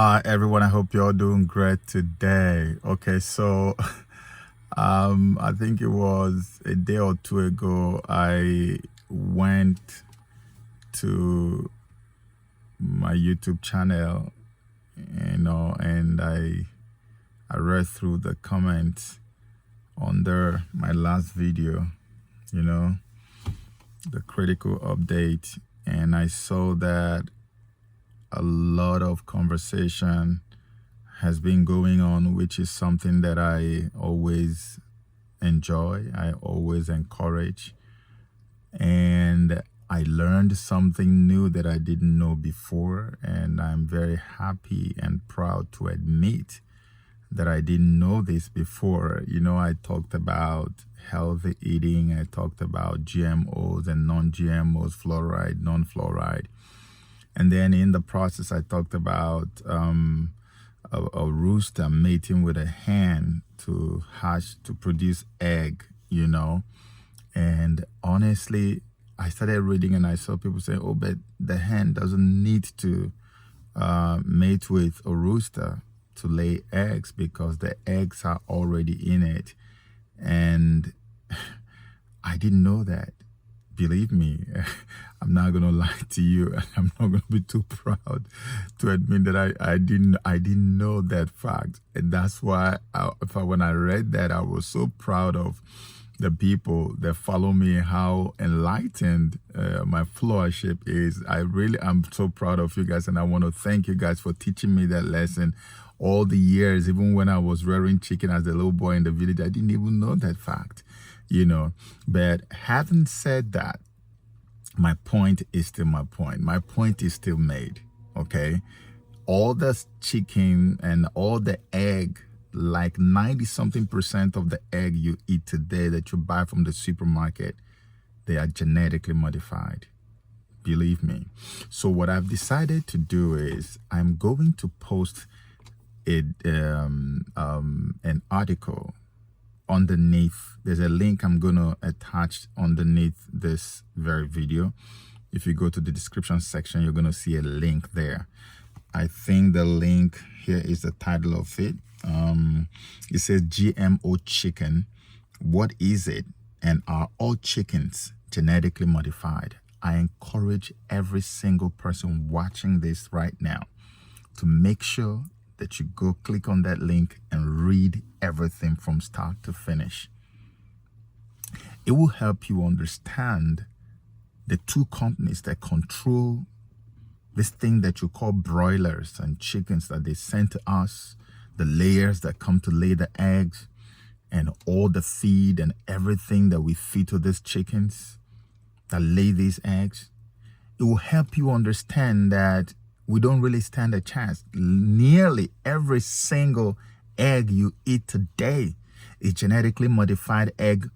Hi everyone, I hope you're all doing great today. Okay, so I think it was a day or two ago I went to my YouTube channel, and I read through the comments under my last video, the critical update, and I saw that a lot of conversation has been going on, which is something that I always enjoy, I always encourage. And I learned something new that I didn't know before, and I'm very happy and proud to admit that I didn't know this before. I talked about healthy eating, I talked about GMOs and non-GMOs, fluoride, non-fluoride. And then in the process, I talked about a rooster mating with a hen to hatch, to produce egg, And honestly, I started reading and I saw people say, oh, but the hen doesn't need to mate with a rooster to lay eggs because the eggs are already in it. And I didn't know that. Believe me, I'm not gonna lie to you. I'm not gonna be too proud to admit that I didn't know that fact, and that's why when I read that, I was so proud of the people that follow me, how enlightened my followership is. I'm so proud of you guys, and I want to thank you guys for teaching me that lesson all the years. Even when I was rearing chicken as a little boy in the village, I didn't even know that fact. But having said that, my point is still my point. My point is still made, okay? All the chicken and all the egg, like 90-something% of the egg you eat today that you buy from the supermarket, they are genetically modified. Believe me. So what I've decided to do is I'm going to post an article underneath. There's a link I'm gonna attach underneath this very video. If you go to the description section, you're gonna see a link there. I think the link here is the title of it. It says GMO chicken. What is it? And are all chickens genetically modified? I encourage every single person watching this right now to make sure that you go click on that link and read everything from start to finish. It will help you understand the two companies that control this thing that you call broilers and chickens that they send to us, the layers that come to lay the eggs, and all the feed and everything that we feed to these chickens that lay these eggs. It will help you understand that we don't really stand a chance. Nearly every single egg you eat today is genetically modified egg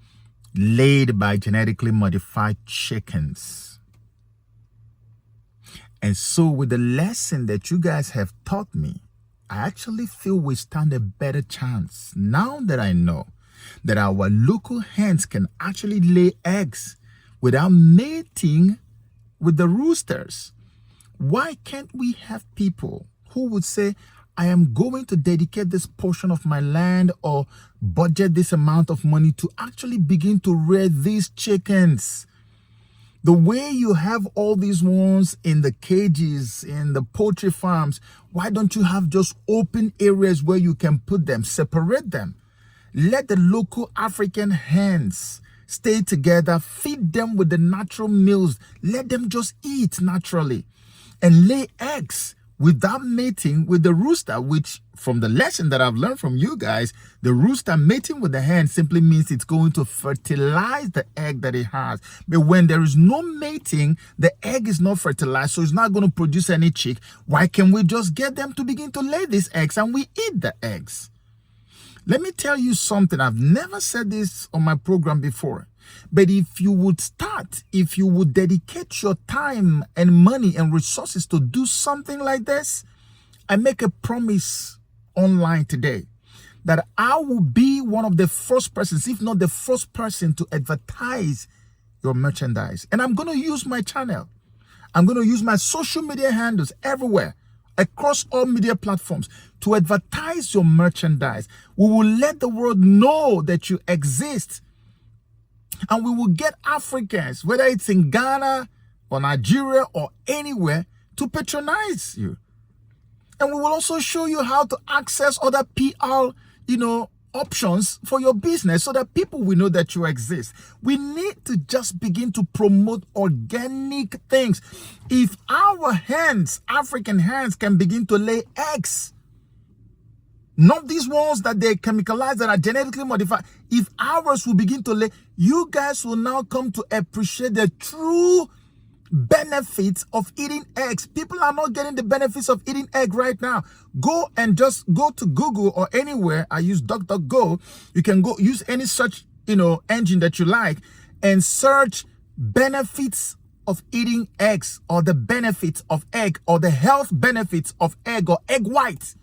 laid by genetically modified chickens. And so with the lesson that you guys have taught me, I actually feel we stand a better chance now that I know that our local hens can actually lay eggs without mating with the roosters. Why can't we have people who would say, I am going to dedicate this portion of my land or budget this amount of money to actually begin to rear these chickens? The way you have all these ones in the cages, in the poultry farms, why don't you have just open areas where you can put them, separate them? Let the local African hens stay together, feed them with the natural meals, let them just eat naturally and lay eggs without mating with the rooster, which from the lesson that I've learned from you guys, the rooster mating with the hen simply means it's going to fertilize the egg that it has. But when there is no mating, the egg is not fertilized, so it's not going to produce any chick. Why can't we just get them to begin to lay these eggs and we eat the eggs? Let me tell you something. I've never said this on my program before. But if you would dedicate your time and money and resources to do something like this, I make a promise online today that I will be one of the first persons, if not the first person, to advertise your merchandise. And I'm going to use my channel. I'm going to use my social media handles everywhere. across all media platforms to advertise your merchandise. We will let the world know that you exist. And we will get Africans, whether it's in Ghana or Nigeria or anywhere, to patronize you. And we will also show you how to access other PR, options for your business so that people will know that you exist. We need to just begin to promote organic things. If our hens, African hens, can begin to lay eggs, not these ones that they chemicalize that are genetically modified, if ours will begin to lay, you guys will now come to appreciate the true benefits of eating eggs. People are not getting the benefits of eating egg right now. Go and just go to Google or anywhere. I use DuckDuckGo. You can go use any search, engine that you like and search benefits of eating eggs, or the benefits of egg, or the health benefits of egg, or egg white.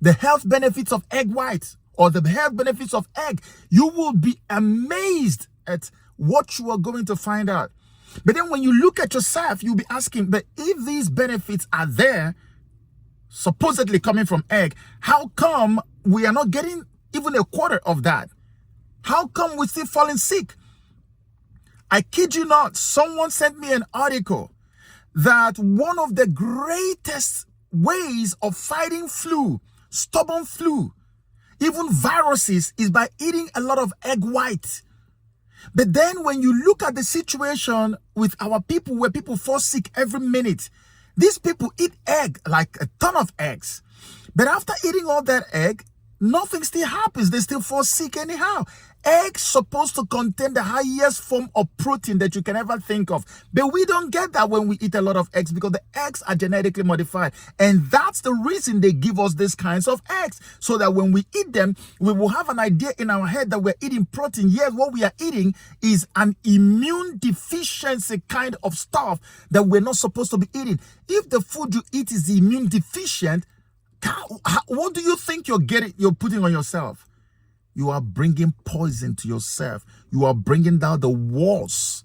The health benefits of egg white, or the health benefits of egg. You will be amazed at what you are going to find out. But then when you look at yourself, you'll be asking, but if these benefits are there, supposedly coming from egg, how come we are not getting even a quarter of that? How come we're still falling sick? I kid you not, someone sent me an article that one of the greatest ways of fighting flu, stubborn flu, even viruses, is by eating a lot of egg white. But then when you look at the situation with our people, where people fall sick every minute, these people eat egg, like a ton of eggs. But after eating all that egg, nothing still happens. They still fall sick anyhow. Eggs supposed to contain the highest form of protein that you can ever think of. But we don't get that when we eat a lot of eggs, because the eggs are genetically modified. And that's the reason they give us these kinds of eggs. So that when we eat them, we will have an idea in our head that we're eating protein. Yes, what we are eating is an immune deficiency kind of stuff that we're not supposed to be eating. If the food you eat is immune deficient, what do you think you're putting on yourself? You are bringing poison to yourself. You are bringing down the walls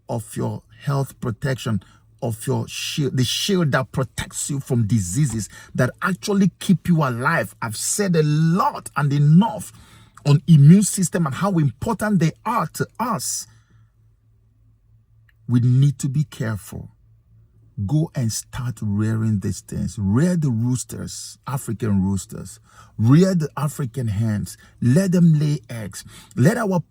of your health protection, of your shield, the shield that protects you from diseases that actually keep you alive. I've said a lot and enough on immune system and how important they are to us. We need to be careful. Go and start rearing these things. Rear the roosters, African roosters. Rear the African hens. Let them lay eggs. Let our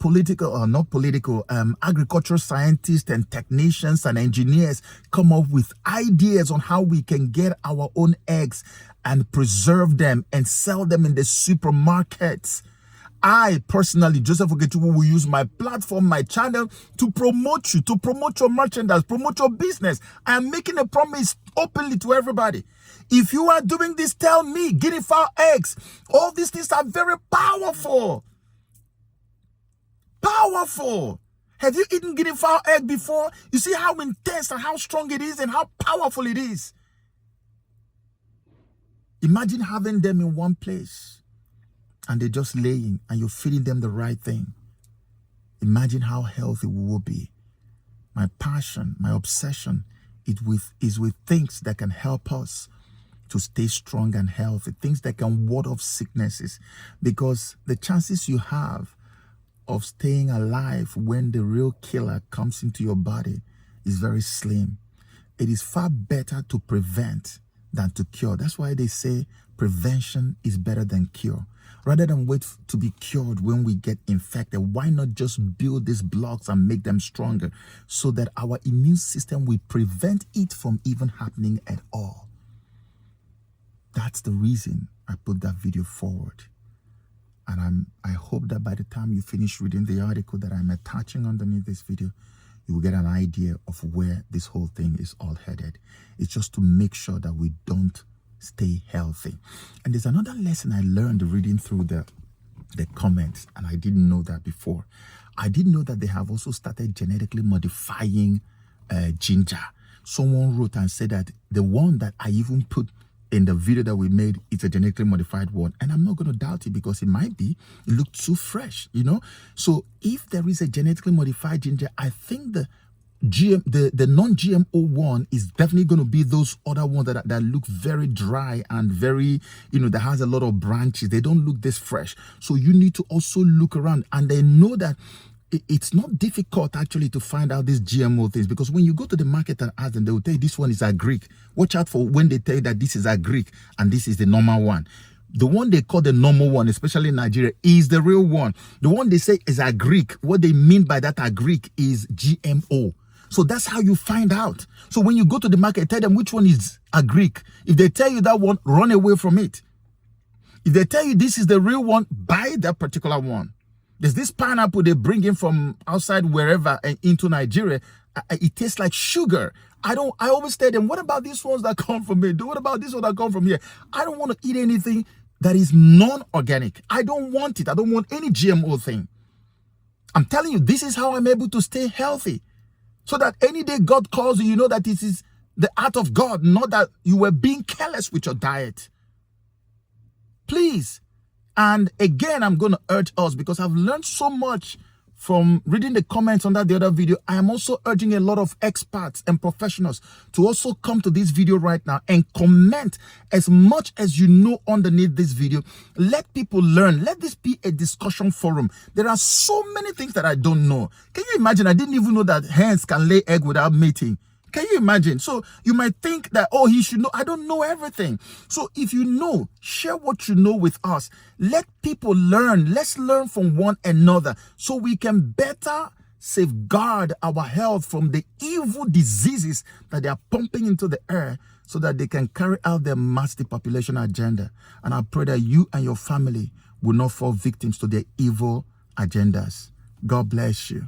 agricultural scientists and technicians and engineers come up with ideas on how we can get our own eggs and preserve them and sell them in the supermarkets. I personally, Joseph Okechukwu, will use my platform, my channel, to promote you, to promote your merchandise, promote your business. I am making a promise openly to everybody. If you are doing this, tell me. Guinea fowl eggs. All these things are very powerful. Powerful. Have you eaten guinea fowl egg before? You see how intense and how strong it is and how powerful it is. Imagine having them in one place and they're just laying and you're feeding them the right thing. Imagine how healthy we will be. My passion, my obsession is with things that can help us to stay strong and healthy, things that can ward off sicknesses, because the chances you have of staying alive when the real killer comes into your body is very slim. It is far better to prevent than to cure. That's why they say prevention is better than cure. Rather than wait to be cured when we get infected, why not just build these blocks and make them stronger so that our immune system will prevent it from even happening at all? That's the reason I put that video forward. And I hope that by the time you finish reading the article that I'm attaching underneath this video, you will get an idea of where this whole thing is all headed. It's just to make sure that we don't stay healthy. And there's another lesson I learned reading through the comments, and I didn't know that before. I didn't know that they have also started genetically modifying ginger. Someone wrote and said that the one that I even put in the video that we made, it's a genetically modified one. And I'm not going to doubt it, because it might be. It looked too fresh, you know. So if there is a genetically modified ginger, I think the the non-GMO one is definitely going to be those other ones that look very dry and very, that has a lot of branches. They don't look this fresh. So you need to also look around, and they know that it's not difficult actually to find out these GMO things, because when you go to the market and ask them, they will tell you this one is agric. Watch out for when they tell you that this is agric and this is the normal one. The one they call the normal one, especially in Nigeria, is the real one. The one they say is agric, what they mean by that agric is GMO. So that's how you find out. So when you go to the market, tell them which one is agric. If they tell you that one, run away from it. If they tell you this is the real one, buy that particular one. There's this pineapple they bring in from outside wherever and into Nigeria. It tastes like sugar. I always tell them, what about these ones that come from here? What about this one that come from here? I don't want to eat anything that is non-organic. I don't want it. I don't want any GMO thing. I'm telling you, this is how I'm able to stay healthy. So that any day God calls you, you know that this is the art of God, not that you were being careless with your diet. Please. And again, I'm going to urge us, because I've learned so much from reading the comments under the other video. I am also urging a lot of experts and professionals to also come to this video right now and comment as much as you know underneath this video. Let people learn. Let this be a discussion forum. There are so many things that I don't know. Can you imagine? I didn't even know that hens can lay egg without mating. Can you imagine? So you might think that, oh, he should know. I don't know everything. So if you know, share what you know with us. Let people learn. Let's learn from one another so we can better safeguard our health from the evil diseases that they are pumping into the air, so that they can carry out their mass depopulation agenda. And I pray that you and your family will not fall victims to their evil agendas. God bless you.